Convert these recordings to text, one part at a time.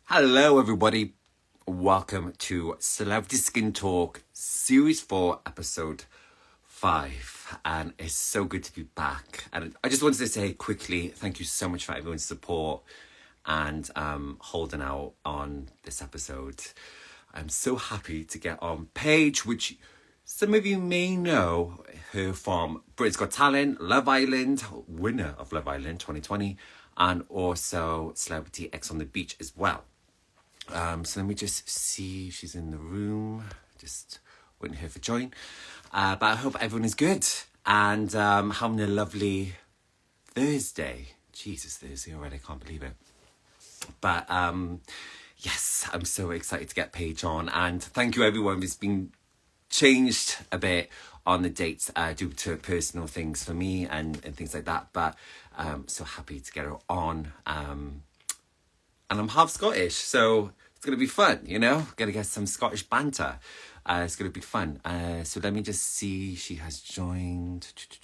Hello, everybody. Welcome to Celebrity Skin Talk, Series 4, Episode 5. And it's so good to be back. And I just wanted to say quickly, thank you so much for everyone's support and holding out on this episode. I'm so happy to get on Paige, which some of you may know her from Britain's Got Talent, Love Island, winner of Love Island 2020, and also Celebrity X on the Beach as well. So let me just see if she's in the room. Just waiting here for join. But I hope everyone is good and having a lovely Thursday. Jesus, Thursday already, I can't believe it. But yes, I'm so excited to get Paige on. And thank you everyone. It's been changed a bit on the dates due to personal things for me and things like that. But so happy to get her on. And I'm half Scottish, so it's going to be fun, you know? Going to get some Scottish banter. It's going to be fun. So let me just see. She has joined. Just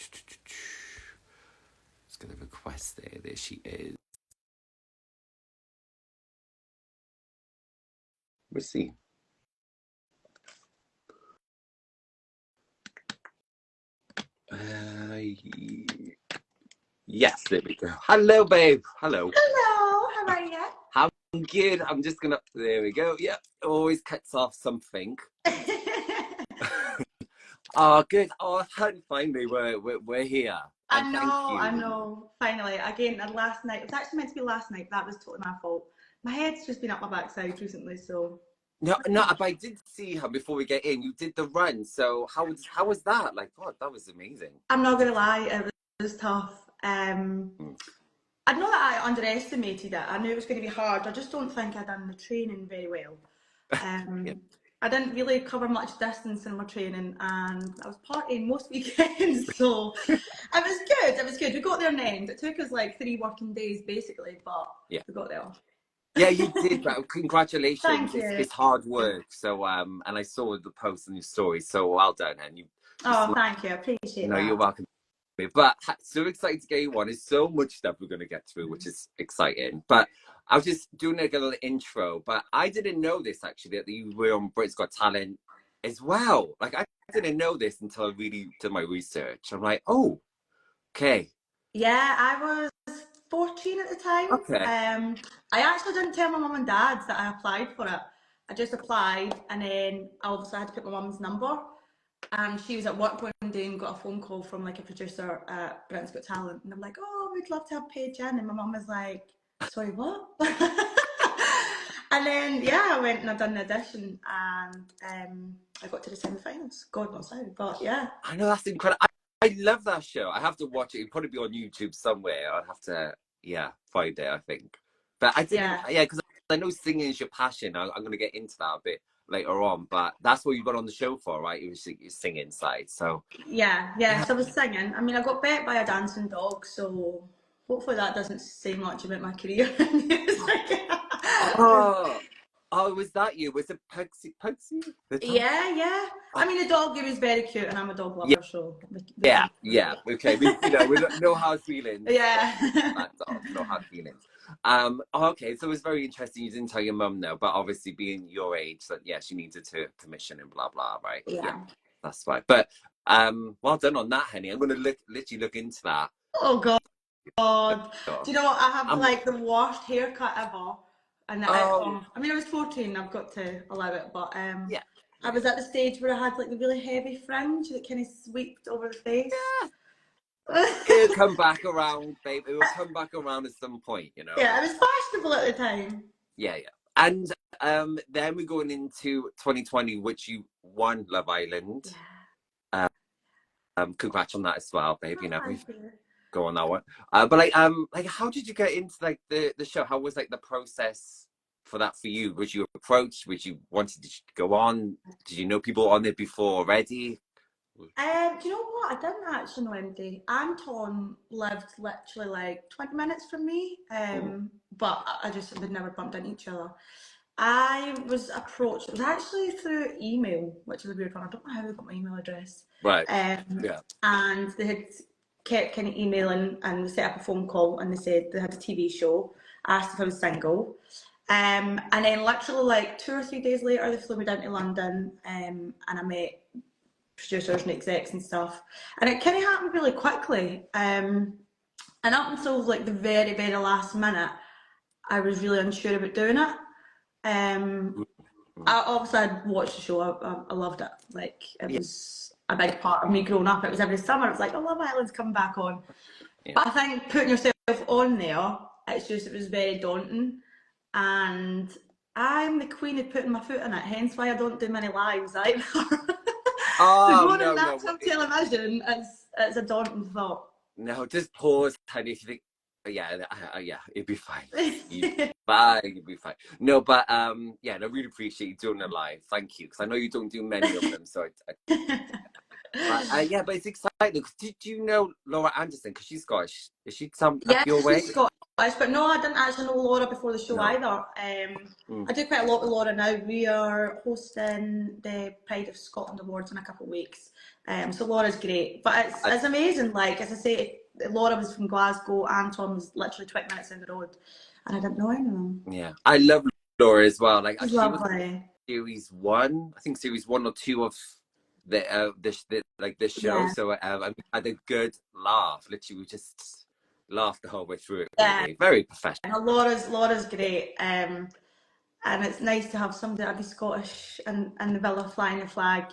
got a request there. There she is. We'll see. Yes, there we go. Hello, babe. Hello. Hello, how are you? I'm good. I'm just gonna. There we go. Yep. Always cuts off something. Oh, good. Oh, finally, we're here. I know. Finally, again, last night. It was actually meant to be last night. That was totally my fault. My head's just been up my backside recently, so. No, but I did see her before we get in. You did the run, so how was that? Like, God, that was amazing. I'm not gonna lie, it was tough. I know that I underestimated it. I knew it was going to be hard. I just don't think I'd done the training very well. Yeah. I didn't really cover much distance in my training, and I was partying most weekends, so it was good. It was good. We got there in the end. It took us like 3 working days, basically, but Yeah. we got there. Yeah, you did. But congratulations. Thank you. It's hard work. So and I saw the post on your story. So well done, and you. Thank you. I appreciate No, that. you're welcome. But so excited to get you on. There's so much stuff we're going to get through, which is exciting. But I was just doing a little intro, but I didn't know this actually, that you were on Britain's Got Talent as well. Like, I didn't know this until I really did my research. I'm like, oh, okay. Yeah, I was 14 at the time. Okay. I actually didn't tell my mum and dad that I applied for it. I just applied, and then I obviously had to put my mum's number. And she was at work one day and got a phone call from like a producer at Britain's Got Talent, and I'm like, oh, we'd love to have Paige in, and my mum was like, sorry, what? And then I went and I done the audition, and I got to the semi-finals. God knows how, but yeah. I know, that's incredible. I love that show. I have to watch it. It'll probably be on YouTube somewhere. I'd have to, find it, I think. But I didn't, because I know singing is your passion. I'm going to get into that a bit later on, but that's what you got on the show for, right? You were singing side, so. Yeah, so I was singing. I mean, I got bet by a dancing dog, so hopefully that doesn't say much about my career in music. Oh, was that you? Was it Pugsy? Yeah. I mean, the dog, he was very cute, and I'm a dog lover, so. Yeah. Okay, we don't know hard feelings. Yeah. That dog, no hard feelings. Okay, so it's very interesting. You didn't tell your mum though, but obviously being your age, that she needed her permission and blah blah, right? Yeah. That's right. But well done on that, honey. I'm gonna literally look into that. Oh God. Do you know what? I have like the worst haircut ever. And I mean, I was 14. I've got to allow it, but I was at the stage where I had like the really heavy fringe that kind of swept over the face. It'll come back around, babe. It will come back around at some point, you know. Yeah, it was fashionable at the time. Yeah. And then we're going into 2020, which you won Love Island. Yeah. Congrats on that as well, babe. You know, go on that one. But like how did you get into like the show? How was like the process for that for you? Was you approached? Was you wanted to go on? Did you know people on there before already? Do you know what? I didn't actually know anybody. Anton lived literally like 20 minutes from me, but I just we'd never bumped into each other. I was approached. It was actually through email, which is a weird one. I don't know how they got my email address. Right. And they had kept kind of emailing, and they set up a phone call, and they said they had a TV show. Asked if I was single, And then literally like 2 or 3 days later, they flew me down to London, and I met producers and execs and stuff. And it kind of happened really quickly. And up until like the very, very last minute, I was really unsure about doing it. Um, Mm. I obviously I'd watched the show. I loved it. Like it Yeah, was a big part of me growing up. It was every summer. It was like, oh, Love Island's coming back on. yeah. But I think putting yourself on there, it was very daunting. And I'm the queen of putting my foot in it, hence why I don't do many lives either. So Oh going on no, no, national television, it's a daunting thought. no. Just pause, honey. If you think, yeah, yeah, it'd be fine. You'd be fine. You'd be fine. No, but yeah, I really appreciate you doing it live. Thank you, because I know you don't do many of them. So, but yeah, but it's exciting. Did you know Laura Anderson? Because she's Scottish. Is she some up Yes, your way? she's Scottish, but no, I didn't actually know Laura before the show No. either. Mm. I do quite a lot with Laura now. We are hosting the Pride of Scotland Awards in a couple of weeks. So Laura's great, but it's amazing. Like as I say, Laura was from Glasgow, Anton was literally 20 minutes down the road, and I didn't know any of them. Yeah, I love Laura as well. Like She's she was lovely. series one, I think series one or two of this show. Yeah, So I had a good laugh. Literally, we just laughed the whole way through it. yeah. Really, very professional. No, Laura's great. And it's nice to have somebody that be Scottish and the Villa flying the flag.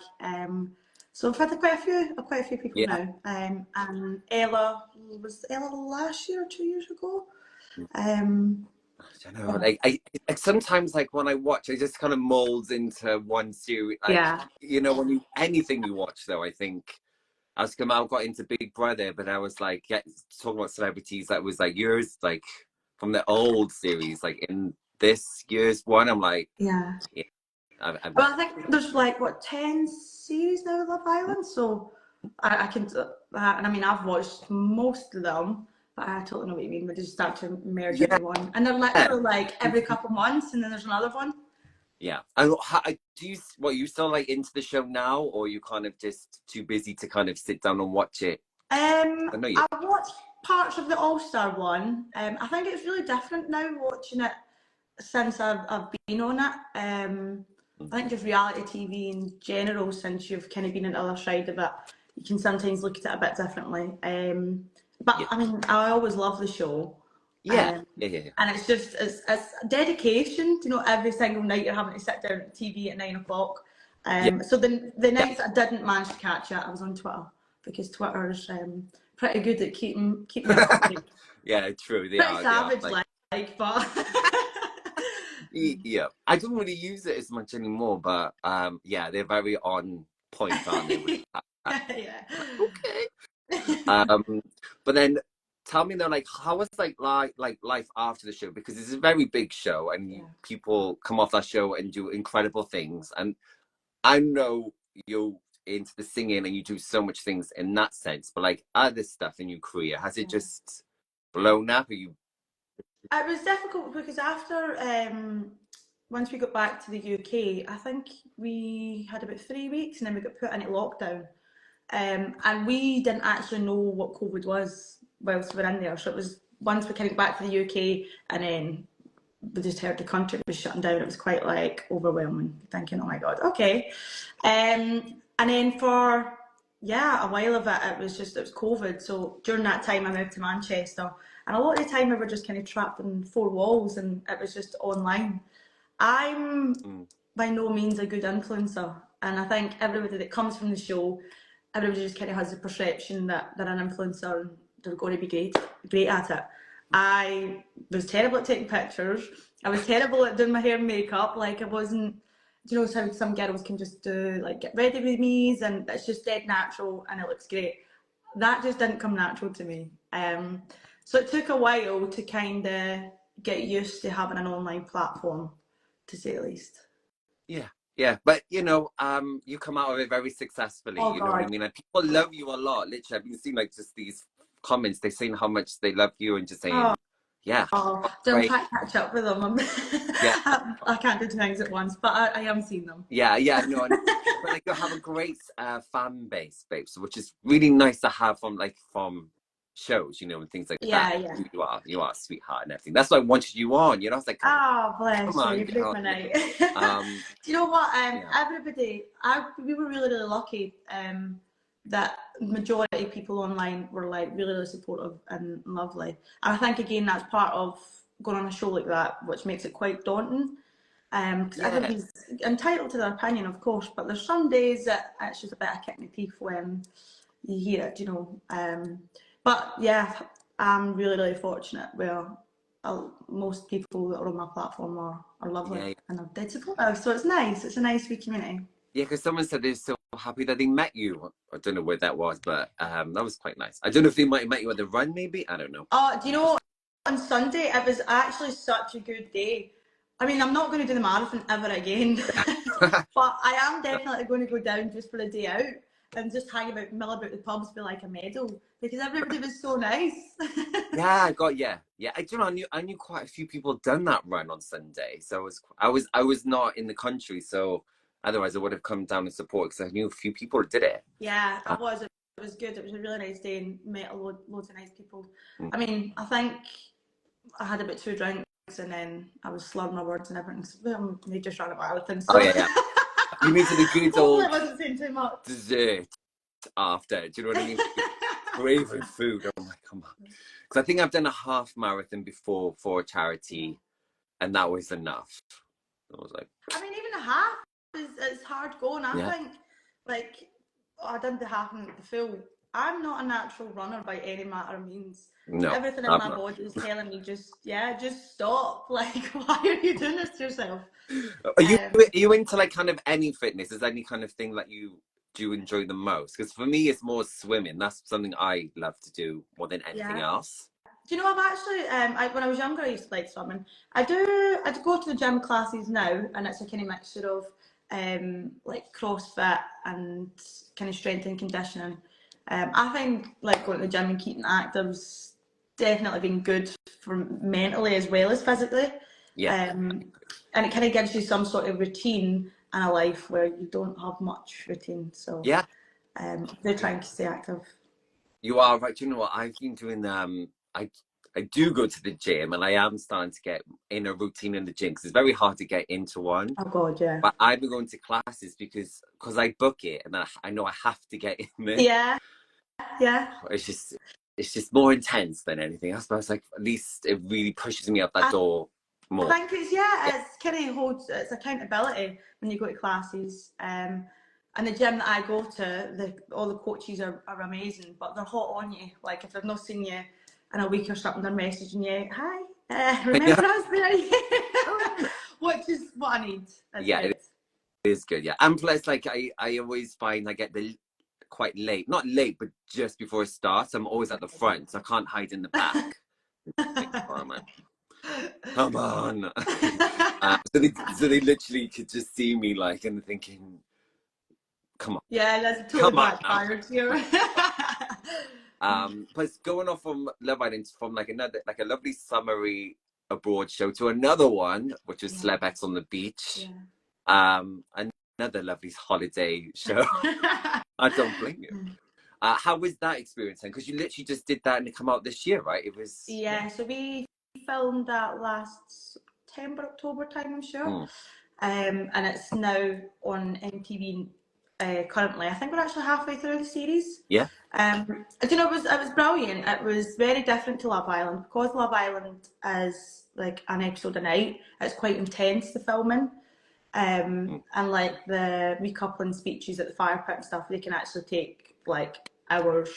So I've had quite a few people Yeah, now. And Ella was Ella last year or 2 years ago. Um, I don't know. yeah, Like sometimes, like when I watch, it just kind of molds into one series. Like yeah, when you anything you watch, though, I think. I was come out, got into Big Brother, but I was like, yeah, talking about celebrities that was like yours, like from the old series, like in this year's one. I'm like, yeah. yeah, Well, I think there's like what 10 series now of Love Island, so I can. And I mean, I've watched most of them, but I totally know what you mean. We just start to merge yeah, into one, and they're literally like every couple of months, and then there's another one. yeah. And do you? What you still like into the show now, or you kind of just too busy to kind of sit down and watch it? I know you. I've watched parts of the All Star one. I think it's really different now watching it since I've been on it. I think just reality TV in general, since you've kind of been on the other side of it, you can sometimes look at it a bit differently. But Yeah, I mean, I always love the show. yeah, Um, yeah, yeah, and it's dedication to know every single night you're having to sit down at TV at 9 o'clock. yeah, So the yeah. nights I didn't manage to catch it, I was on Twitter because Twitter's pretty good at keeping you up to date. Yeah, true. They Pretty are. They are. savage like, but Yeah, I don't really use it as much anymore, but yeah, they're very on point, aren't they? With that? yeah. Okay. Um, but then tell me though, like, how was like life after the show? Because it's a very big show, and Yeah. people come off that show and do incredible things. And I know you're into the singing and you do so much things in that sense, but like other stuff in your career, has it Yeah. just blown up? Are you? It was difficult because after once we got back to the UK, I think we had about 3 weeks and then we got put into lockdown. And we didn't actually know what COVID was whilst we were in there. So it was once we kind of got back to the UK and then we just heard the country was shutting down. It was quite like overwhelming, thinking, "Oh my god, okay." And then for a while of it, it was COVID. So during that time, I moved to Manchester, and a lot of the time we were just kind of trapped in four walls, and it was just online. I'm Mm, by no means a good influencer, and I think everybody that comes from the show, everybody just kind of has the perception that they're an influencer and they're going to be great at it. I was terrible at taking pictures. I was terrible at doing my hair and makeup. Like I wasn't, you know, how some girls can just do like get ready with me's and it's just dead natural and it looks great. That just didn't come natural to me. So it took a while to kind of get used to having an online platform, to say the least. yeah. Yeah, but you come out of it very successfully. Oh You know what I God. mean? And people love you a lot. Literally, I've been seeing like just these comments. They're saying how much they love you and just saying, Oh, yeah, don't great. try to catch up with them. Yeah, I can't do two things at once, but I am seeing them. yeah, yeah. No, but like you have a great fan base, babes, which is really nice to have from shows, you know, and things like Yeah, that. yeah. You are a sweetheart and everything. That's why I wanted you on, you know. I was like, Oh, come bless you, on, you made girl. my night. Um, Do you know what? yeah, Everybody, we were really, really lucky that majority of people online were like really, really supportive and lovely. And I think again that's part of going on a show like that, which makes it quite daunting. Because yeah, everybody's entitled to their opinion, of course, but there's some days that it's just a bit of a kick in the teeth when you hear it, you know. But yeah, I'm really, really fortunate where most people that are on my platform are lovely yeah, and are dead supportive. So it's nice. It's a nice wee community. yeah. Because someone said they're so happy that they met you. I don't know where that was, but that was quite nice. I don't know if they might have met you at the run, maybe. I don't know. Oh, do you know, on Sunday it was actually such a good day. I mean, I'm not going to do the marathon ever again, but I am definitely going to go down just for a day out and just hang about, mill about the pubs with like a medal because everybody was so nice. Yeah, I got yeah. I don't know. I knew quite a few people done that run on Sunday, so I was not in the country, so otherwise I would have come down and support because I knew a few people did it. Yeah, Uh, it was. It was good. It was a really nice day and met loads of nice people. mm. I mean, I think I had about 2 drinks and then I was slurring my words and everything. So, well, they just ran about everything. Oh So yeah, yeah. You mean to the good hopefully I old wasn't saying too much. dessert after? Do you know what I mean? Craving food. I'm like, come on, because I think I've done a half marathon before for a charity, and that was enough. I was like, I mean, even a half is hard going. I yeah, think, like, I did the half and the full. I'm not a natural runner by any matter of means. no, Everything in I'm my not. body is telling me just stop. Like, why are you doing this to yourself? Are you Um, are you into like kind of any fitness? Is there any kind of thing that you do enjoy the most? Because for me, it's more swimming. That's something I love to do more than anything yeah. else. Do you know, I've actually, when I was younger, I used to like swimming. I do go to the gym classes now, and it's a kind of mixture of like CrossFit and kind of strength and conditioning. I think like going to the gym and keeping active's definitely been good for mentally as well as physically. Yeah, And it kind of gives you some sort of routine in a life where you don't have much routine. So yeah, they're trying to stay active. you are right. Do you know what I've been doing? I do go to the gym, and I am starting to get in a routine in the gym because it's very hard to get into one. Oh God, yeah. But I've been going to classes because I book it, and I know I have to get in there. Yeah, yeah. It's just it's just more intense than anything else. But it's like at least it really pushes me out that I door I more. think it's yeah, it's kind of holds it's accountability when you go to classes. And the gym that I go to, all the coaches are amazing, but they're hot on you. Like if they've not seen you in a week or something, they're messaging you, "Hi, Yeah, remember us there?" Which is what I need. It's yeah, good. it is good. Yeah, and plus, like I always find I get the quite late, not late, but just before it starts. I'm always at the front, so I can't hide in the back. Like, oh man, come on. So they literally could just see me like and thinking, come on, Yeah, that's totally come on now. backfired here. But going off from Love Island from like a lovely summary abroad show to another one, which was Yeah, Celeb X on the beach. yeah. Another lovely holiday show. I don't blame you. How was that experience then? Because you literally just did that and it come out this year, right? It was Yeah, so we filmed that last September, October time, I'm sure. mm, And it's now on MTV currently. I think we're actually halfway through the series. yeah, Do you know, it was brilliant. It was very different to Love Island because Love Island is like an episode a night. It's quite intense, the filming. mm, And like the recoupling speeches at the fire pit and stuff, they can actually take like hours,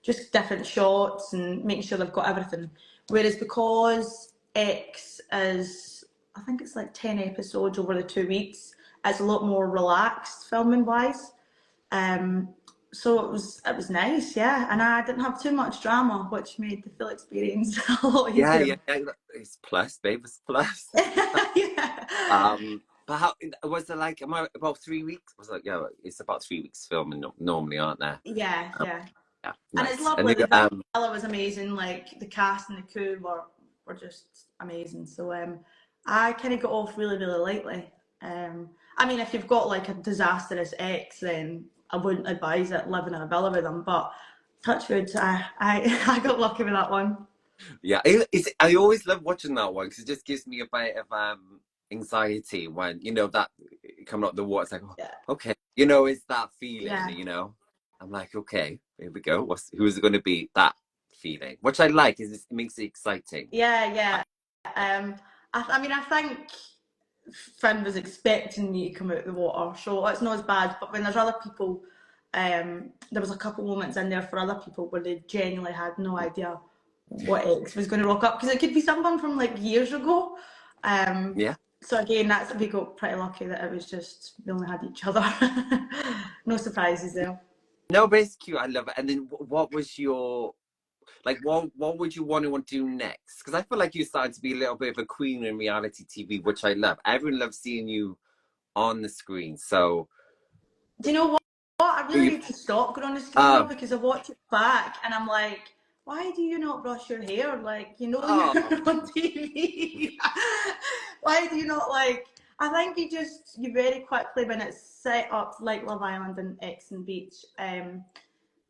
just different shots and making sure they've got everything. Whereas because X is, I think it's like 10 episodes over the 2 weeks, it's a lot more relaxed filming wise. Um, so it was nice, yeah. And I didn't have too much drama, which made the full experience a lot yeah, easier. yeah, yeah. It's plus, babe. It's plus. Yeah. But how was it like? Am I about 3 weeks? Was it, yeah, it's about 3 weeks filming normally, aren't there? Yeah, Um, yeah. yeah, And it's nice. And lovely. they, The villa was amazing. Like the cast and the crew were just amazing. So I kind of got off really really lightly. I mean, if you've got like a disastrous ex, then I wouldn't advise it living in a villa with them. But touch wood. I got lucky with that one. Yeah, I always love watching that one because it just gives me a bit of anxiety when that coming up the water. It's like, oh, Yeah. okay, it's that feeling. Yeah. I'm like, okay, here we go. Who's it going to be? That feeling, which I like, is it makes it exciting. Yeah. I mean, I think Finn was expecting me to come out of the water, so it's not as bad. But when there's other people, there was a couple moments in there for other people where they genuinely had no idea what X was going to rock up, because it could be someone from like years ago. Yeah. So again, we got pretty lucky that it was just we only had each other. No surprises there. No, but it's cute. I love it. And then, what was your what would you want to do next? Because I feel like you're starting to be a little bit of a queen in reality TV, which I love. Everyone loves seeing you on the screen. So, do you know what? I really need to stop going on the screen though, because I watch it back and I'm like, why do you not brush your hair? Like, you're on TV. Why do you not I think you very quickly, when it's set up like Love Island and X and Beach,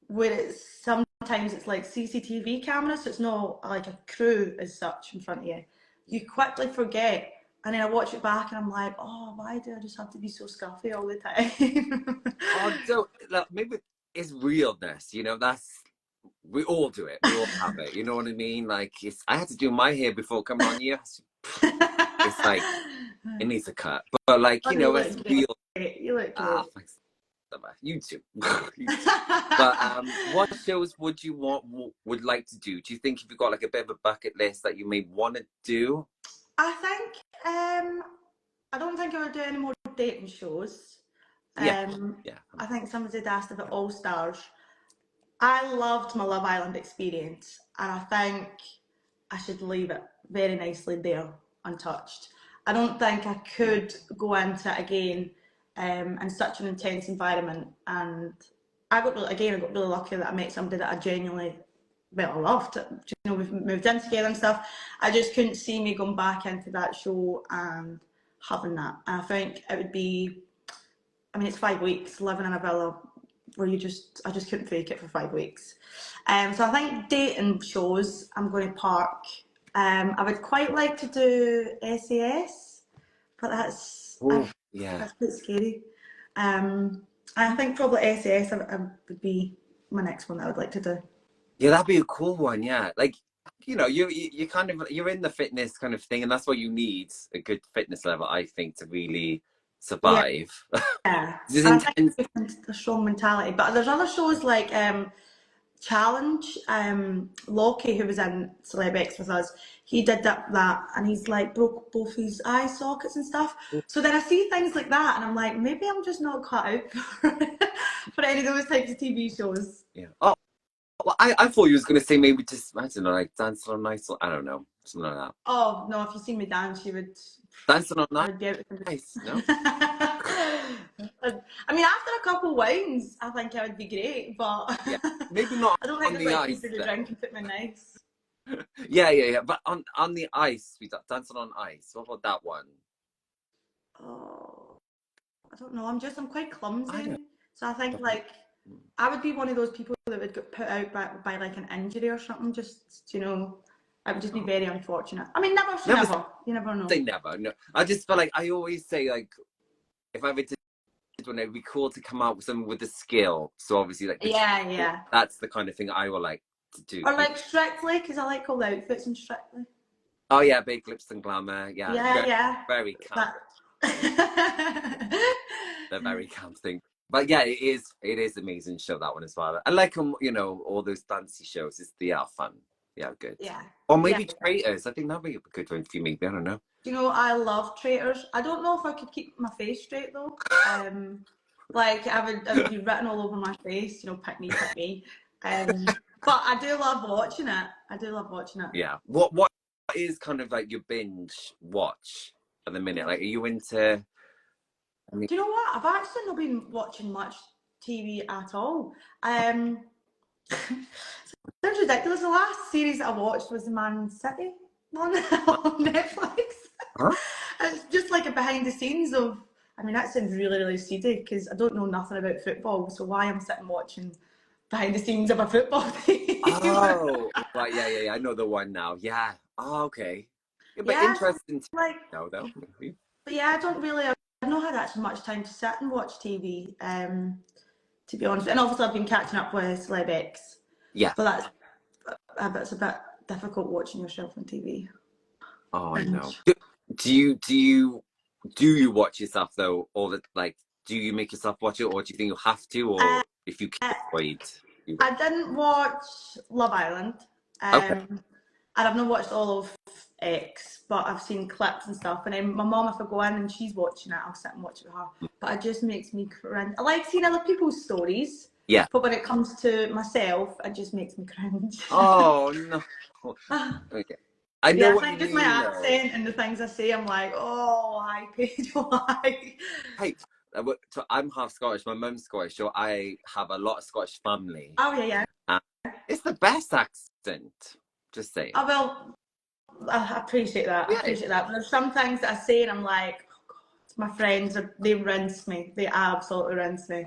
where sometimes it's like CCTV cameras, so it's not like a crew as such in front of you. You quickly forget. And then I watch it back and I'm like, oh, why do I just have to be so scruffy all the time? so maybe it's realness, we all do it. We all have it. You know what I mean? Like, I had to do my hair before coming on here. It's like, it needs a cut. But it's real. You look great. Thanks. You too. But what shows would like to do? Do you think if you've got like a bit of a bucket list that you may want to do? I think I don't think I would do any more dating shows. Yeah. I think somebody had asked about All Stars. I loved my Love Island experience, and I think I should leave it very nicely there, untouched. I don't think I could go into it again in such an intense environment. And I got really lucky that I met somebody that I genuinely, I loved. We've moved in together and stuff. I just couldn't see me going back into that show and having that. And I think it would be, it's 5 weeks living in a villa where I just couldn't fake it for 5 weeks. So I think dating shows, I'm going to park. I would quite like to do SAS, but that's quite scary. I think probably SAS would be my next one that I would like to do. Yeah, that'd be a cool one. Yeah, like you kind of you're in the fitness kind of thing, and that's what you need, a good fitness level, I think, to really survive. Yeah, I think a strong mentality. But there's other shows like Challenge. Lockie, who was in Celeb X with us, he did that and he's like broke both his eye sockets and stuff. So then I see things like that and I'm like, maybe I'm just not cut out for any of those types of TV shows. Yeah. Oh, well, I thought you was going to say maybe just, I don't know, like Dancing on Ice, or I don't know, something like that. Oh no, if you see me dance, you would. Dancing on I would be out with Ice, no? After a couple wines, I think I would be great, but yeah, maybe not. I don't think on the ice. To drink and put me nice. Yeah. But on the ice, we Dancing on Ice. What about that one? Oh, I don't know. I'm quite clumsy, so I think I would be one of those people that would get put out by like an injury or something. Just I would just be very unfortunate. Never. You never know. Say never. No, I just feel like I always say, like, if I ever did one, it'd be cool to come out with someone with a skill. So obviously, like, yeah, that's the kind of thing I would like to do. Or like Strictly, because I like all the outfits in Strictly. Oh yeah, big lips and glamour. Yeah. Very camp. They're very camp thing. But yeah, it is amazing show, that one as well. I like them, all those fancy shows. They are fun. Yeah, good. Yeah. Or maybe Traitors. I think that'd be a good one for you, maybe. I don't know. I love Traitors. I don't know if I could keep my face straight though. Like I would be written all over my face, pick me. But I do love watching it. Yeah. What is kind of like your binge watch at the minute? Like, are you into? Do you know what? I've actually not been watching much TV at all. Sounds ridiculous. The last series that I watched was the Man City one on Netflix. Huh? It's just like a behind the scenes of. That sounds really, really seedy because I don't know nothing about football. So why I'm sitting watching behind the scenes of a football team. Oh, right, yeah. I know the one now. Yeah. Oh, okay. Yeah, but Yeah, so, interesting to like, know, though. Maybe. but yeah, I've not had actually much time to sit and watch TV, to be honest. And obviously I've been catching up with Celeb X, Yeah. but it's a bit difficult watching yourself on TV. Oh, I know. Cringe. Do you watch yourself though, or that like do you make yourself watch it, or do you think you have to, Uh, or if you can avoid, you I didn't watch Love Island, okay. and I've not watched all of X, but I've seen clips and stuff. And then my mum, if I go in and she's watching it, I'll sit and watch it with her. But it just makes me cringe. I like seeing other people's stories, Yeah. but when it comes to myself, it just makes me cringe. Oh no. Okay. I know Yeah, I what you think just my mean though. accent and the things I say, I'm like, oh, hi, Paige, why? Hey, so I'm half Scottish. My mum's Scottish, so I have a lot of Scottish family. Oh, yeah. And it's the best accent. Just saying. Oh, well, I appreciate that. I Yeah. appreciate that. But there's some things that I say and I'm like, oh God, my friends, they rinse me. They absolutely rinse me.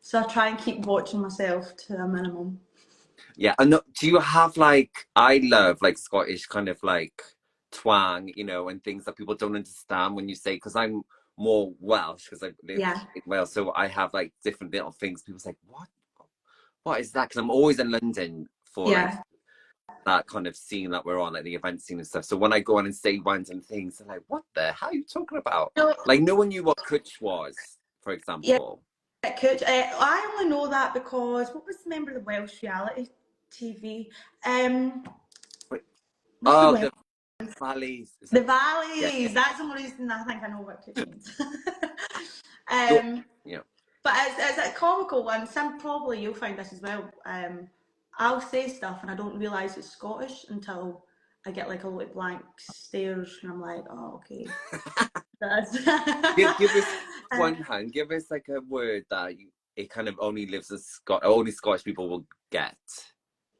So I try and keep watching myself to a minimum. Yeah. And do you have like, I love like Scottish kind of like twang, and things that people don't understand when you say, because I'm more Welsh because I live Yeah. in Wales. So I have like different little things. People say, what is that? Because I'm always in London for like Yeah. that kind of scene that we're on, like the event scene and stuff. So when I go on and say random things, they're like, what the hell are you talking about? No, Like no one knew what Kutch was, for yeah, example. could. I only know that because what was the member of the Welsh reality TV? Wait, What's the oh, Welsh? the valleys. The Yeah. Valleys. That's the only reason I think I know what Coach means. So, um, yeah. but it's a comical one. Some probably you'll find this as well. I'll say stuff and I don't realise it's Scottish until I get like a little blank stares and I'm like, oh, okay. That's Give us uh, one hand. Give us like a word that it kind of only lives in only Scottish people will get.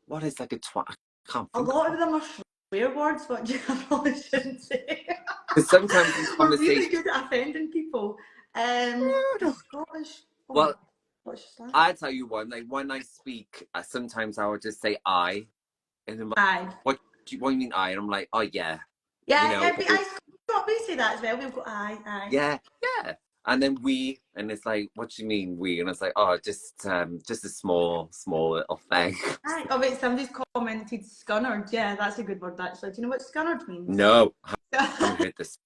What is like a twat? I can't a think of lot of one. them are swear words, but I probably shouldn't say. Because sometimes in We're really conversation, good at offending people. A Scottish. well, Oh, Scottish slang. I tell you one. Like when I speak, sometimes I would just say I, and then Aye. what do you mean I? And I'm like, oh yeah, Yeah, but or, we say that as well. We've got aye. yeah, yeah. And then we, and it's like, what do you mean we? And it's like, oh, just a small little thing. Aye. Oh wait, somebody's commented scunnered. Yeah, that's a good word actually. Do you know what scunnered means? No, I haven't heard this.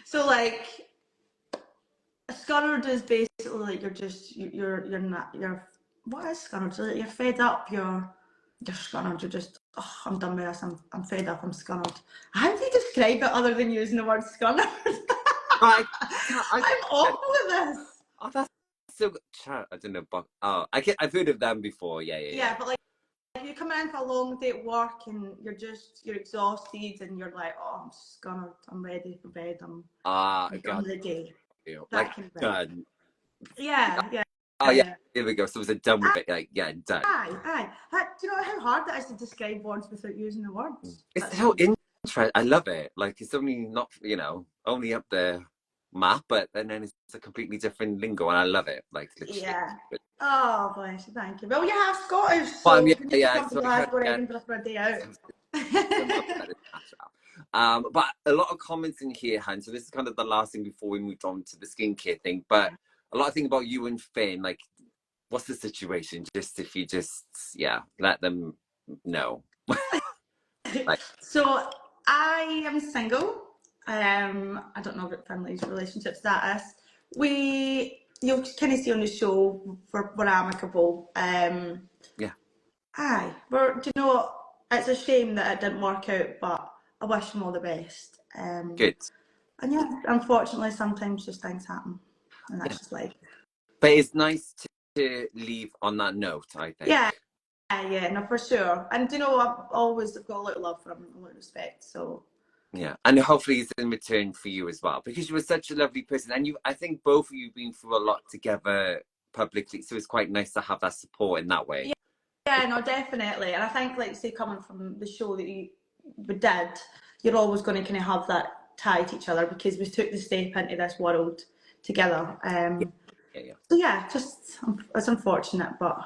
So like a scunnered is basically like you're not you're what is scunnered? So like you're fed up, you're scunnered, you're just I'm done with this, I'm fed up, I'm scunnered. How do you describe it other than using the word scunnered? I, I'm awful at this. oh, that's so good. I don't know, but I've heard of them before. Yeah. Yeah, but like if you're coming in for a long day at work and you're exhausted and you're like, oh, I'm scunnered, I'm ready for bed, I'm done God, with the day. like That kind of thing. done. Yeah. Oh yeah, here we go. So it's a done with it. Like yeah, done. Aye. Do you know how hard that is to describe words without using the words? It's so interesting. I love it. Like it's only not only up the map, but then it's a completely different lingo, and I love it. Like literally. Yeah. Oh, bless you, thank you. Well, you have Scottish, But so you need to come to So I Glasgow or heard, Edinburgh for a day out. but a lot of comments in here, Han. So this is kind of the last thing before we moved on to the skincare thing. But a lot of things about you and Finn, like, what's the situation? Just if you let them know. Like, So I am single. I don't know about Finley's relationship status. You'll kind of see on the show we're amicable. yeah. Aye, do you know what? It's a shame that it didn't work out, but I wish him all the best. Good. And yeah, unfortunately, sometimes just things happen, and that's Yeah. just life. But it's nice to leave on that note, I think. Yeah, no, for sure. And you know, I've always got a lot of love for him, a lot of respect. So Yeah, and hopefully it's in return for you as well, because you were such a lovely person, and I think both of you have been through a lot together publicly, so it's quite nice to have that support in that way. yeah, no, definitely. And I think, like, say, coming from the show that we did, you're always going to kind of have that tie to each other because we took the step into this world together. Yeah. So yeah, just it's unfortunate, but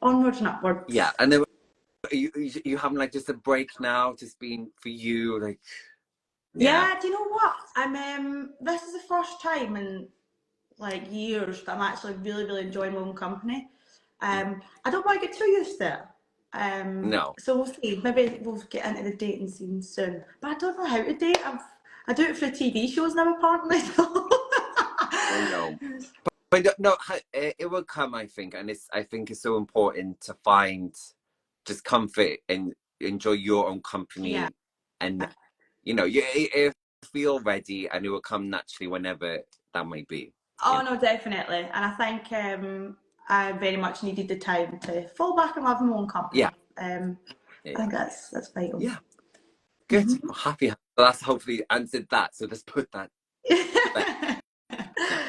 onwards and upwards. Yeah, and then you having like just a break now, just being for you, like. Yeah, do you know what? This is the first time in like years that I'm actually really, really enjoying my own company. I don't want to get too used to it. No. So we'll see. Maybe we'll get into the dating scene soon. But I don't know how to date. I do it for TV shows now, apparently. So. Oh no. But no, it will come, I think, and I think it's so important to find just comfort and enjoy your own Yeah. company, and you feel ready, and it will come naturally whenever that may be. Oh no, definitely. And I think I very much needed the time to fall back and love my own Yeah, company. I yeah, think that's vital. yeah. Good. I'm happy. That's hopefully answered that. So let's put that to bed. No,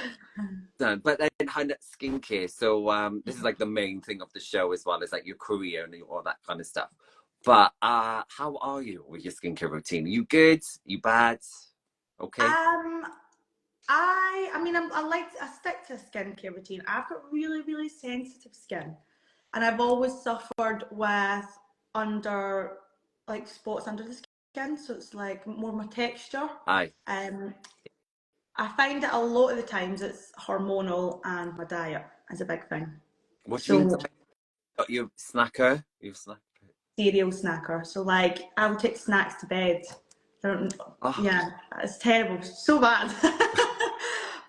done. But then skincare. So this is like the main thing of the show as well. It's like your career and all that kind of stuff. But how are you with your skincare routine? Are you good? You bad? Okay. I mean, I stick to a skincare routine. I've got really, really sensitive skin, and I've always suffered with under like spots under the skin, so it's like more my texture. Aye. Um, I find that a lot of the times it's hormonal and my diet is a big thing. What do you mean? So You snacker? You snack? cereal snacker. So like I would take snacks to bed. Oh. Yeah, it's terrible, so bad.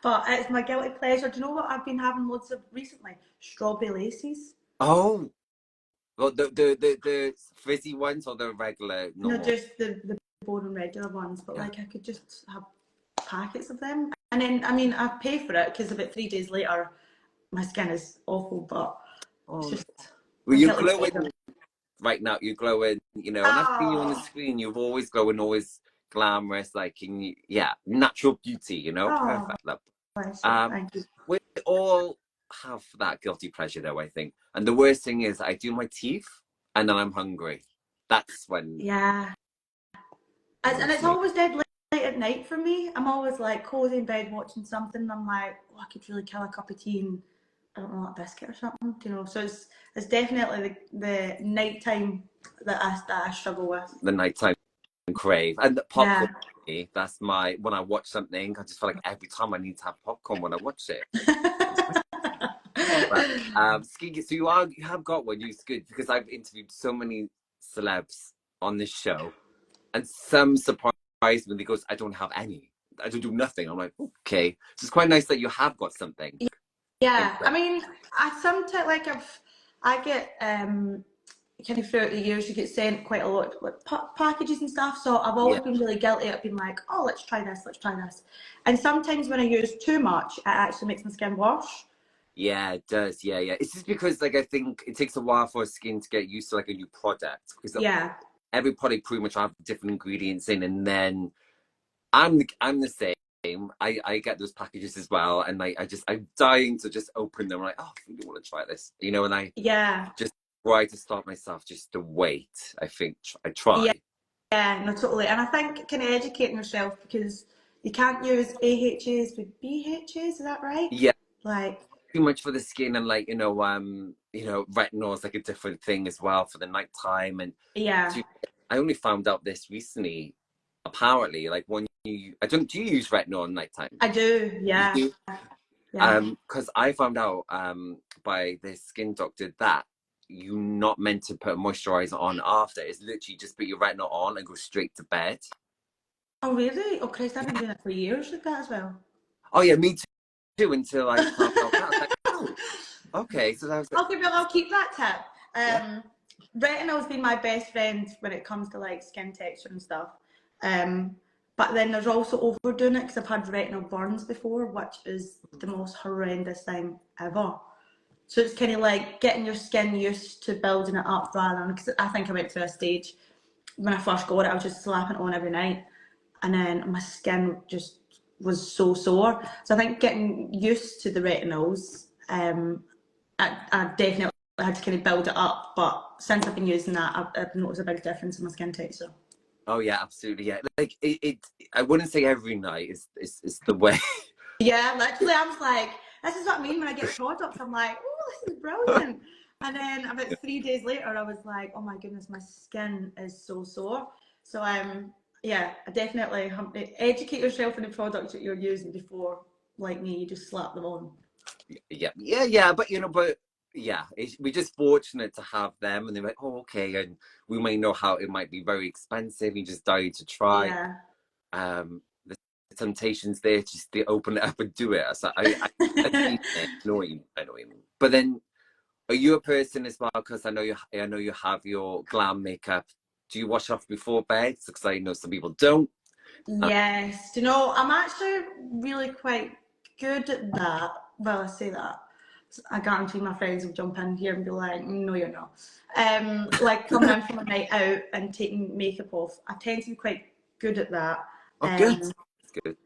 But it's my guilty pleasure. Do you know what I've been having loads of recently? Strawberry laces. Oh. Well, the fizzy ones or the regular No, normal? just the boring regular ones. But Yeah. like I could just have packets of them, and then I mean I pay for it because about 3 days later my skin is awful. But it's Oh. just Well, my you're guilty glowing pleasure. right now. You're glowing, and I've seen you on the Oh, screen. You've always glowing, always glamorous, like yeah, natural beauty. oh, Perfect. Love. bless you. Um, Thank you. we all have that guilty pleasure, though. I think, and the worst thing is, I do my teeth, and then I'm hungry. That's when Yeah. And it's it's me. always dead late at night for me. I'm always like cozy in bed watching something. And I'm like, oh, I could really kill a cup of tea and I don't know, like a biscuit or something. So it's definitely the nighttime that I struggle with. The nighttime crave and the Yeah. popcorn. That's when I watch something. I just feel like every time I need to have popcorn when I watch it. But skincare. So you have got one. It's good because I've interviewed so many celebs on this show, and some surprise me. They goes, "I don't have any. I don't do nothing." I'm like, okay. So it's quite nice that you have got something in Yeah. I place. mean, I sometimes like I get kind of throughout the years you get sent quite a lot of like packages and stuff. So I've Yeah, always been really guilty of being like, oh, let's try this, let's try this. And sometimes when I use too much, it actually makes my skin wash. yeah, it does. Yeah, yeah. It's just because like I think it takes a while for skin to get used to like a new product because Yeah. every product pretty much have different ingredients in, and then I'm the same. I get those packages as well, and I'm dying to just open them. I'm like, oh, I really want to try this, and I Yeah. just try to stop myself just to wait. I think I Yeah. try. Yeah, no, totally. And I think kind of educating yourself because you can't use AHAs with BHAs, is that right? Yeah, Like, too much for the skin, and like retinol is like a different thing as well for the nighttime. And yeah, I only found out this recently. Apparently, like when I don't, do you use retinol at nighttime? I do. You Yeah. do? Yeah. Because I found out by the skin doctor that you're not meant to put moisturizer on after. It's literally just put your retinol on and go straight to bed. Oh, really? Oh, Christ, I've been doing it for years like that as well. Oh yeah, me too. Until I found out that, I was like, oh, okay. So that was like, Okay, well, I'll keep that tip. yeah, Retinol's been my best friend when it comes to like skin texture and stuff. But then there's also overdoing it because I've had retinol burns before, which is the most horrendous thing ever. So it's kind of like getting your skin used to building it up rather than, because I think I went through a stage when I first got it, I was just slapping it on every night. And then my skin just was so sore. So I think getting used to the retinols, I definitely had to kind of build it up. But since I've been using that, I've noticed a big difference in my skin texture. oh yeah, absolutely, yeah. Like I wouldn't say every night is the way. Yeah, literally, I was like, This is what I mean when I get products. I'm like, oh, this is brilliant. And then about 3 days later, I was like, oh my goodness, my skin is so sore. So yeah, definitely educate yourself on the products that you're using before, like me, you just slap them on. Yeah. But we're just fortunate to have them, and they're like, oh, okay, and we may know how it might be very expensive. You just dying to try. Yeah. The temptation's there just to open it up and do it. So I know what you mean. But then, are you a person as well? Because I know you have your glam makeup. Do you wash off before bed? Because I know some people don't. Yes. Do you know, I'm actually really quite good at that. Well, I say that. I guarantee my friends will jump in here and be like, no, you're not. Like coming in from a night out and taking makeup off. I tend to be quite good at that. Oh, good. That's good.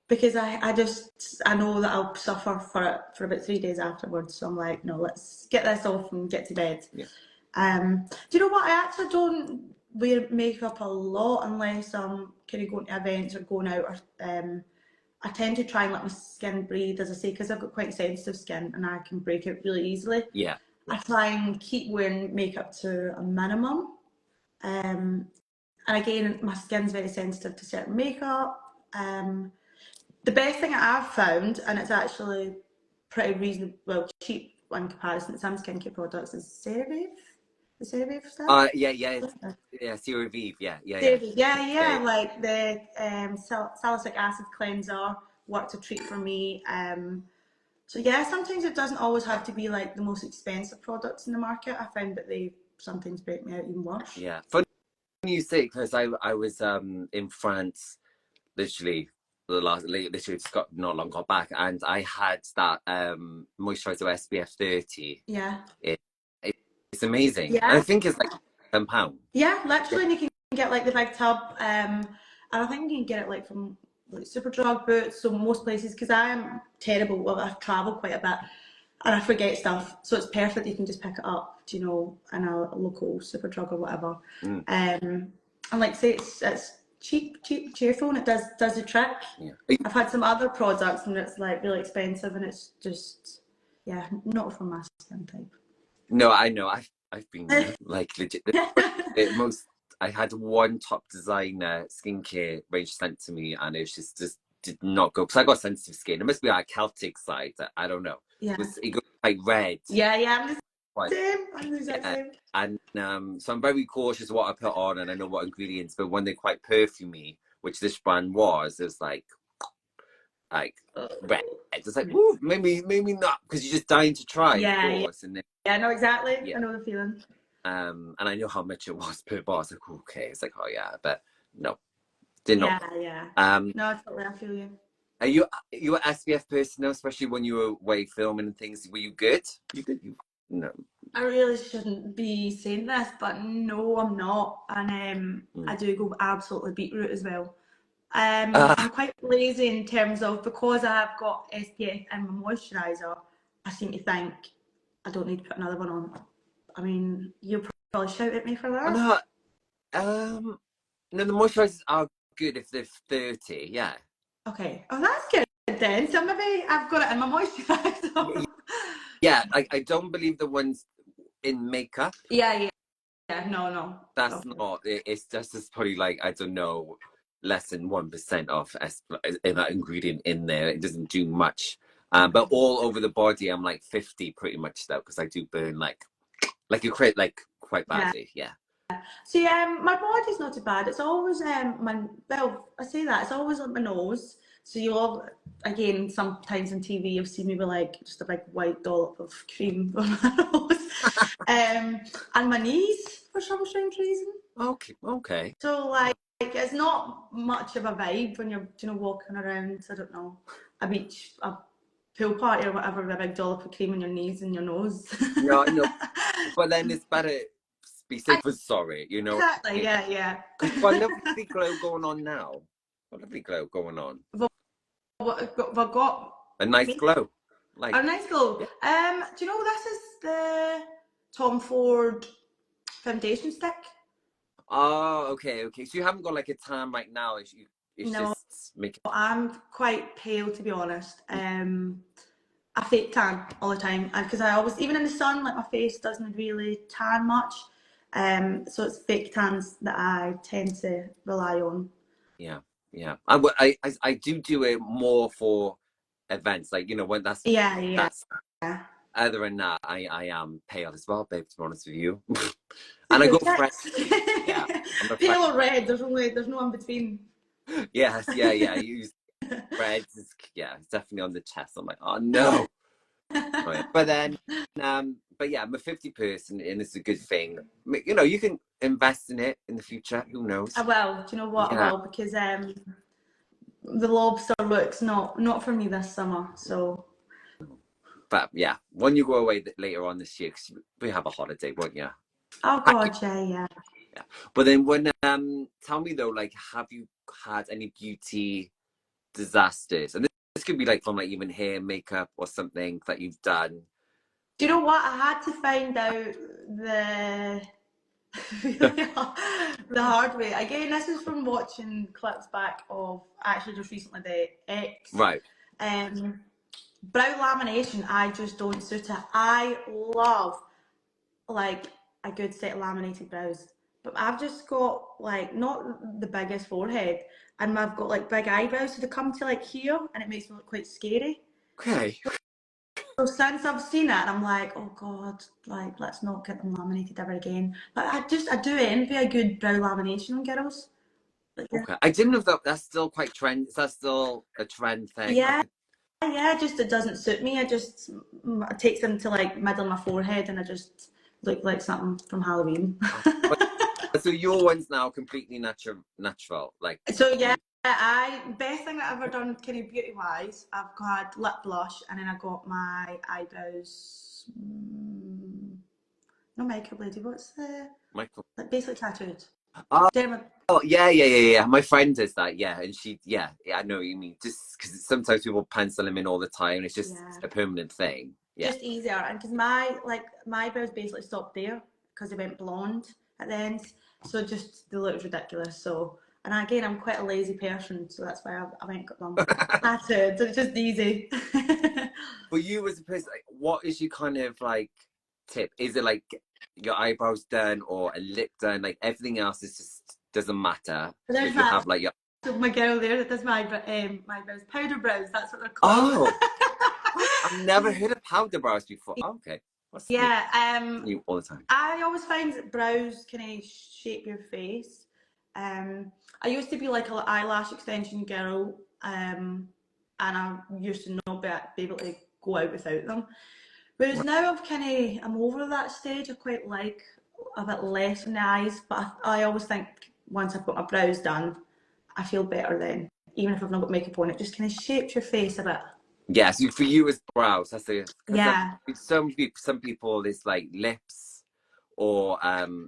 Because I know that I'll suffer for it for about 3 days afterwards. So I'm like, no, let's get this off and get to bed. Yeah. Do you know what? I actually don't wear makeup a lot unless I'm kind of going to events or going out. Or, I tend to try and let my skin breathe, as I say, because I've got quite sensitive skin and I can break out really easily. Yeah. I try and keep wearing makeup to a minimum. And again, my skin's very sensitive to certain makeup. The best thing I've found, and it's actually pretty reasonable, well, cheap in comparison to some skincare products, is CeraVe. The CeraVe stuff? Yeah, CeraVe, yeah. CeraVe, yeah, like the salicylic acid cleanser worked a treat for me. So yeah, sometimes it doesn't always have to be like the most expensive products in the market. I find that they sometimes break me out even worse. Yeah. Funny you say, because I was in France literally just got not long got back, and I had that moisturizer SPF 30. Yeah. It's amazing. Yeah. And I think it's like £10. Yeah, literally, and you can get like the big tub, and I think you can get it like from like Superdrug, Boots, so most places, because I am terrible. Well, I travel quite a bit, and I forget stuff, so it's perfect. You can just pick it up, you know, in a local Superdrug or whatever. And like say, it's cheap, cheerful, and it does the trick. Yeah. I've had some other products, and it's like really expensive, and it's just not for my skin type. No, I know. I've been there. Like legit. I had one top designer skincare range sent to me, and it just did not go, because I got sensitive skin. It must be like Celtic side. I don't know. Yeah. It goes like red. Yeah, I'm the same. I'm the exact same. And so I'm very cautious what I put on, and I know what ingredients. But when they're quite perfumey, which this brand was, it was like red. It's like, ooh, maybe not, because you're just dying to try. Yeah, of course. And then, I know exactly. Yeah. I know the feeling. And I know how much it was per bar. I was like, okay. It's like, oh yeah, but no, did not. Yeah. No, totally. I feel you. Are you an SPF person now, especially when you were away filming and things? Were you good? No. I really shouldn't be saying this, but no, I'm not. And I do go absolutely beetroot as well. I'm quite lazy in terms of, because I've got SPF and my moisturiser, I seem to think I don't need to put another one on. I mean, you'll probably shout at me for that. No, the moisturisers are good if they're 30, yeah. Okay. Oh, that's good then. So maybe I've got it in my moisturiser. Yeah, I don't believe the ones in makeup. Yeah. No. That's not. It's just as probably like, I don't know, less than 1% of that ingredient in there. It doesn't do much. But all over the body, I'm like 50 pretty much though, because I do burn like you quite quite badly. Yeah. See, my body's not too bad. It's always I say that it's always on my nose. So you'll again sometimes on TV you'll see me with like just a big white dollop of cream on my nose, and my knees for some strange reason. Okay. So like it's not much of a vibe when you're walking around. I don't know, a beach, a pool party or whatever with a big dollop of cream on your knees and your nose. No, but then it's better. Be safe than sorry, you know. Exactly. Yeah. Because what a lovely glow going on now. What a lovely glow going on. We've got a nice glow. A nice glow. Yeah. Do you know this is the Tom Ford foundation stick? Oh, okay. So you haven't got like a tan right now. It's no, just making. I'm quite pale, to be honest. a fake tan all the time, because I always, even in the sun, like my face doesn't really tan much. So it's fake tans that I tend to rely on. Yeah, yeah. I do it more for events, like, you know, when Yeah, yeah. that's other than that, I am pale as well, babe, to be honest with you. And I Super go fresh. checks. Yeah, I'm a fresh. Pale or red, there's no in between. Yes, yeah, yeah. I use reds. Yeah, it's definitely on the chest. I'm like, oh no. Oh, yeah. But then, but yeah, I'm a 50 person, and it's a good thing. You know, you can invest in it in the future. Who knows? I will. Do you know what? I Yeah. will, because the lobster look's not for me this summer. So. But yeah, when you go away later on this year, 'cause we have a holiday, won't you? Oh God, yeah, yeah. Yeah. But then when tell me though, like, have you had any beauty disasters? And this could be like from like even hair, makeup, or something that you've done. Do you know what? I had to find out the the hard way. Again, this is from watching clips back of actually just recently the X. Right. Um, brow lamination, I just don't suit it. I love like a good set of laminated brows, but I've just got like not the biggest forehead, and I've got like big eyebrows, so they come to like here, and it makes me look quite scary. Okay. So since I've seen it, I'm like, oh God, like let's not get them laminated ever again. But I do envy a good brow lamination on girls. Like, Okay. I didn't know if that's still quite trend. Is that still a trend thing? I yeah, could. yeah, just it doesn't suit me. It takes them to like middle of my forehead, and I just look like something from Halloween. But so your one's now completely natural, like. So yeah, best thing I've ever done kind of beauty wise, I've got lip blush, and then I got my eyebrows. No makeup lady, what's the Michael. like basically tattooed. Oh, Derma. yeah, yeah, yeah, yeah. My friend does that, yeah, and yeah, I know what you mean. Just because sometimes people pencil them in all the time, and it's just Yeah, a permanent thing. Yeah. just easier, and because my brows basically stopped there because they went blonde at the end, so just they looked ridiculous. So, and again, I'm quite a lazy person, so that's why I went and got them tattooed. So it's just easy. For you as a person, like, what is your kind of like tip? Is it like your eyebrows done or a lip done? Like everything else is just doesn't matter. There's But you my have like your. my girl there that does my brows, powder brows. That's what they're called. Oh, I've never heard of powder brows before. Oh, okay, that's new. Yeah, New all the time. I always find that brows kind of shape your face. I used to be like an eyelash extension girl, and I used to not be able to go out without them. Whereas now I'm over that stage. I quite like a bit less in the eyes, but I always think once I've got my brows done, I feel better then. Even if I've not got makeup on, it just kind of shapes your face a bit. Yeah, so for you as brows, that's a because Yeah, some people it's like lips or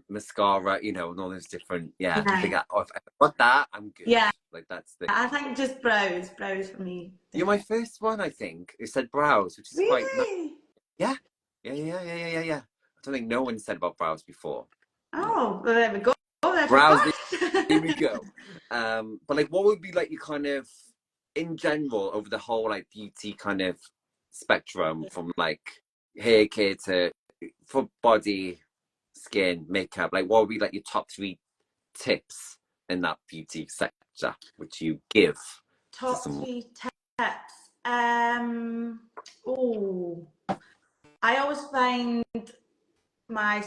mascara, you know, and all those different. Yeah, I yeah, think oh, if I got that, I'm good. yeah. Like that's the. I think just brows for me. You're my first one, I think, who said brows, which is quite nice. Really? Yeah, yeah, yeah, yeah, yeah, yeah, yeah. I don't think no one said about brows before. Yeah, Oh, well, there we go. Oh, there's a brows. Here we first. go. But like, what would be like your kind of, in general, over the whole like beauty kind of spectrum, from like hair care to for body, skin, makeup? Like, what would be like your top 3 tips in that beauty sector, which you give to Top someone? 3 tips. Oh, I always find my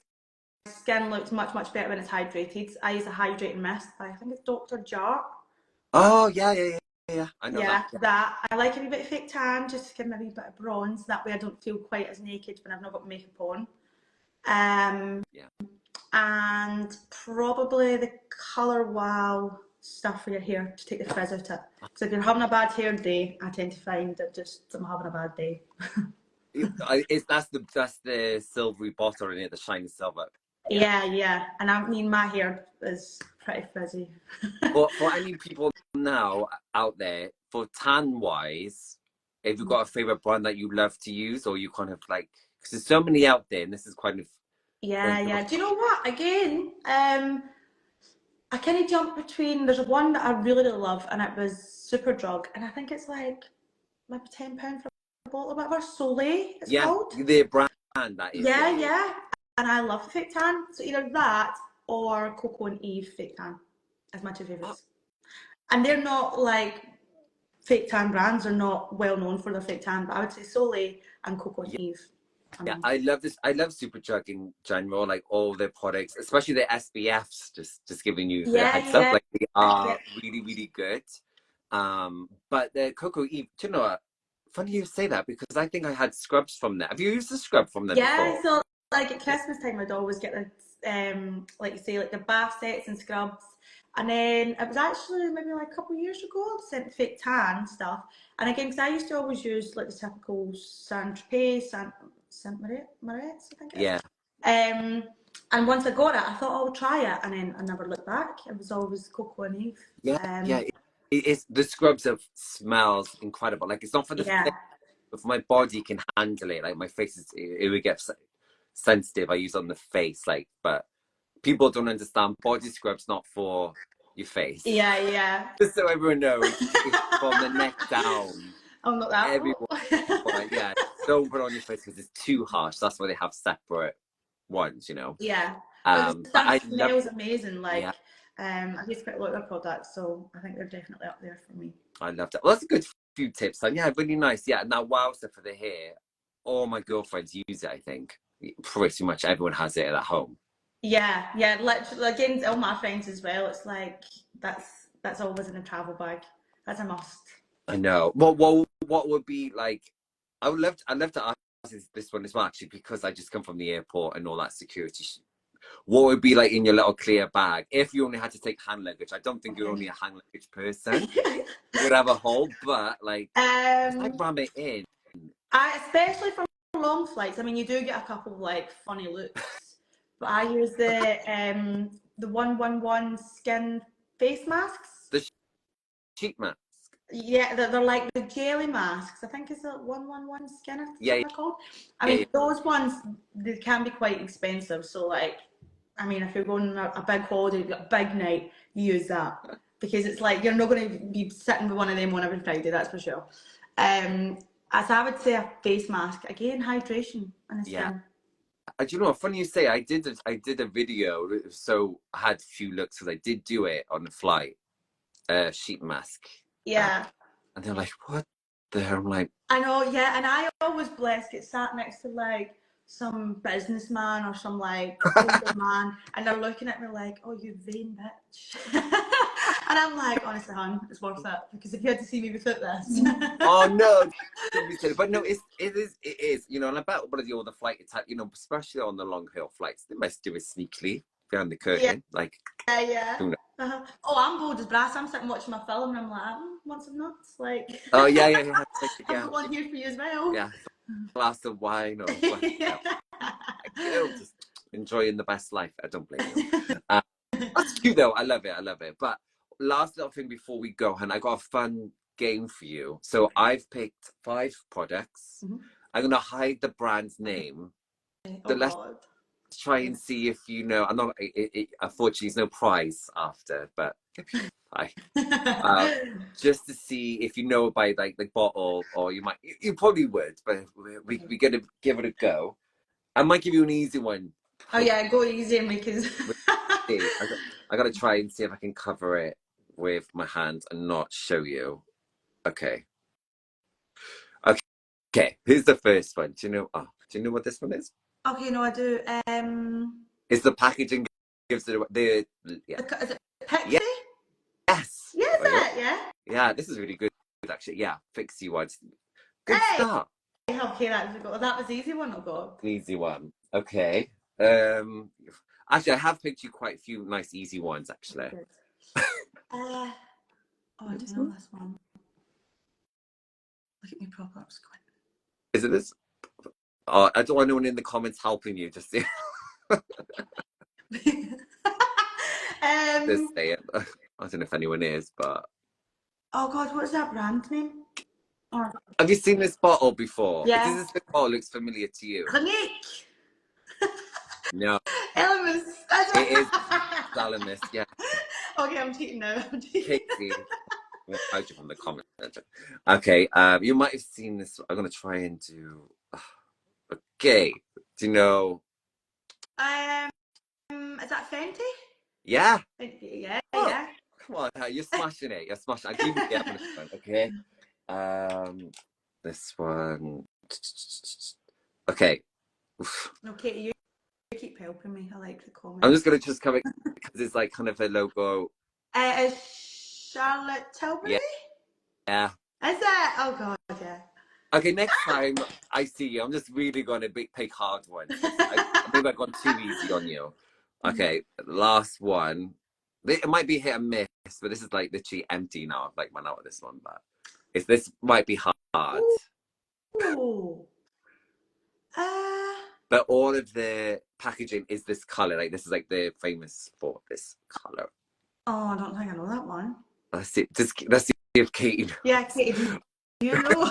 skin looks much better when it's hydrated. I use a hydrating mist by I think it's Dr. Jar. Oh yeah, yeah, yeah, yeah. I know that. Yeah, that. I like a wee bit of fake tan just to give me a wee bit of bronze. That way I don't feel quite as naked when I've not got makeup on. Yeah. And probably the colour wow stuff for your hair to take the frizz out of it. Because if you're having a bad hair day, I tend to find that just I'm having a bad day. That's the silvery bottle in it, the shiny silver. Yeah. Yeah. And I mean, my hair is pretty frizzy. But for any people now out there, for tan wise, have you got a favorite brand that you love to use, or you kind of like, because there's so many out there, and this is kind of Yeah. Do you know what? Again, I kind of jump between. There's one that I really love, and it was Superdrug, and I think it's like maybe £10 for bottle or whatever, Soleil it's Yeah, called. their brand, that is. Yeah, Yeah, yeah. yeah. And I love the fake tan. So either that or Coco and Eve fake tan is my two Oh, favourites. And they're not like fake tan brands are not well known for their fake tan, but I would say Soleil and Coco and yeah. Eve. Yeah, I love this. I love Superdrug in general, like all their products, especially their SPFs. Just giving you the Yeah, heads up, yeah, like they yeah. are really, really good. But the Cocoa Eve, do you know what? Funny you say that because I think I had scrubs from them. Have you used the scrub from them Yeah, before? so like at Christmas time, I'd always get the like you say, like the bath sets and scrubs. And then it was actually maybe like a couple of years ago, I sent the fake tan stuff. And again, because I used to always use like the typical Saint Tropez, Saint Moritz, I think it is. Yeah, And once I got it, I thought I'll try it, and then I never looked back. It was always Coco and Eve. yeah, yeah. It's the scrubs of smells incredible. Like it's not for the Yeah, face, but for my body can handle it. Like my face it would get sensitive. I use on the face, like, but people don't understand body scrub's not for your face. yeah, yeah. Just so everyone knows, it's from the neck down. I'm not that. Everyone, yeah, don't put it on your face because it's too harsh. That's why they have separate ones, you know. Yeah, but the But stuff I love, smells amazing. yeah, Like, I've used quite a lot of their products, so I think they're definitely up there for me. I love that. Well, that's a good few tips, and yeah, really nice. Yeah, now wow, stuff for the hair. All my girlfriends use it. I think pretty much everyone has it at home. Yeah, yeah, literally, again, all my friends as well. It's like that's always in a travel bag. That's a must. I know. What would be like? I'd love to ask this one as well, actually, because I just come from the airport and all that security. What would be like in your little clear bag if you only had to take hand luggage? I don't think you're Okay. only a hand luggage person. You would have a hole, but like, if I ram it in, I especially for long flights. I mean, you do get a couple of like funny looks, but I use the 111 skin face masks. the sheet mask. Yeah, they're like the jelly masks. I think it's a 111 skin or Yeah, something they're called. I yeah, mean, yeah. those ones they can be quite expensive. So like, I mean, if you're going on a big holiday, you've got a big night, you use that because it's like you're not going to be sitting with one of them on every Friday. That's for sure. As I would say, a face mask again, hydration on the Yeah. skin. Do you know what? Funny you say. I did a video, so I had a few looks because I did do it on the flight. Sheet mask. Yeah. And they're like, "What the hell?" I'm like, I know, yeah, and I always get sat next to like some businessman or some like older man, and they're looking at me like, "Oh, you vain bitch," and I'm like, honestly, hon, it's worth it because if you had to see me without this, "Oh no, don't be silly." But no, it is. You know, and I bet one of the other flight attendants, you know, especially on the long haul flights, they must do it sneakily behind the yeah, curtain, like. yeah. Who knows? Oh, I'm bold as brass. I'm sitting watching my film, and I'm like, want some nuts? Like, Oh yeah, yeah, yeah. Like, I've yeah, got one here for you as well. yeah. Glass of wine or whatever. You know, just enjoying the best life. I don't blame you. That's cute though. I love it. I love it. But last little thing before we go, and I got a fun game for you. So I've picked 5 products. Mm-hmm. I'm gonna hide the brand's name. Oh So let's God. try and see if you know. I'm not. Unfortunately, there's no prize after, but hi. Just to see if you know by like the bottle, or you might. You probably would, but we're gonna give it a go. I might give you an easy one. Oh yeah, go easy on me because. I gotta try and see if I can cover it with my hands and not show you. Okay. Okay. Here's the first one. Do you know what this one is? Okay, no, I do. Is the packaging gives it the yeah. Is it Pixie? Yeah. Yes. Yeah, is it? Yeah. Yeah, this is really good actually. Yeah, fixie ones. Good Hey. start. Okay, that was the easy one. Oh God. Easy one. Okay. Actually I have picked you quite a few nice easy ones actually. Oh, I do know this one. Look at me proper. Is it this? Oh, I don't want anyone in the comments helping you just see. Just say it. I don't know if anyone is, but oh God, what's that brand name? Oh. have you seen this bottle before? Yeah. Does this bottle looks familiar to you? Clinique. No. Elemis. It is Salamis, yeah. Okay, I'm cheating now. I'm cheating. Casey. I'll from the comment. Okay, you might have seen this. I'm gonna try and do. Okay, do you know? Is that Fenty? Yeah. Yeah, Oh, yeah. come on, you're smashing it. You're smashing. I'll give you the other one. Okay. This one. Okay. Oof. No, Katie, you keep helping me. I like the comment. I'm just gonna come it because it's like kind of a logo. Is Charlotte Tilbury? Yeah. Is it? Oh god, yeah. Okay, next time I see you, I'm just really gonna pick hard ones. Maybe I've gone too easy on you. Okay, last one. It might be hit and miss, but this is like literally empty now. I've like run out of this one, but this might be hard. Ooh. But all of the packaging is this color. Like this is like the famous for this color. Oh, I don't think I know that one. Let's see if Katie knows. Yeah, Katie, do you know?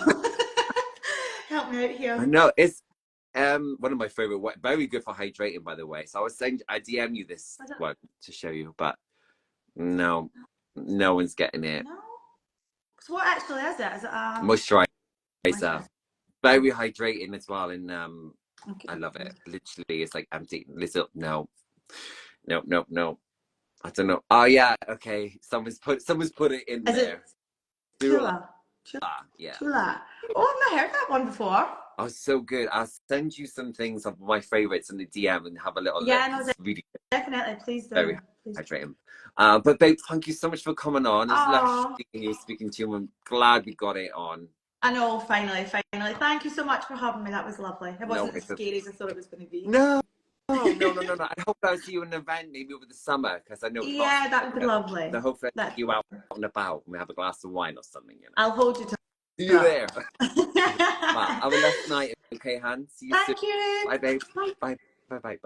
Help me out here. I know it's one of my favorite. Very good for hydrating, by the way. So I DM you this one to show you, but no one's getting it. No. So what actually is it? Is it a moisturizer? Very hydrating as well, and okay. I love it. Literally, it's like empty. Little no. I don't know. Oh yeah, okay. Someone's put it in is there. It Tula? Yeah. Tula. Oh, I've not heard that one before. Oh, so good. I'll send you some things of my favorites in the DM and have a little look. No, it's really good. Definitely. Please do. Very hydrating. But babe, thank you so much for coming on. It's lovely speaking to you. I'm glad we got it on. I know, finally. Thank you so much for having me. That was lovely. It wasn't as scary as I thought it was going to be. No. No. I hope I'll see you in an event maybe over the summer because I know. Yeah, that would be lovely. So hopefully I'll take you out and about and we have a glass of wine or something. You know? I'll hold you to. See you there. Have a nice night. Okay, Han. See you soon. Thank you. Bye, babe. Bye.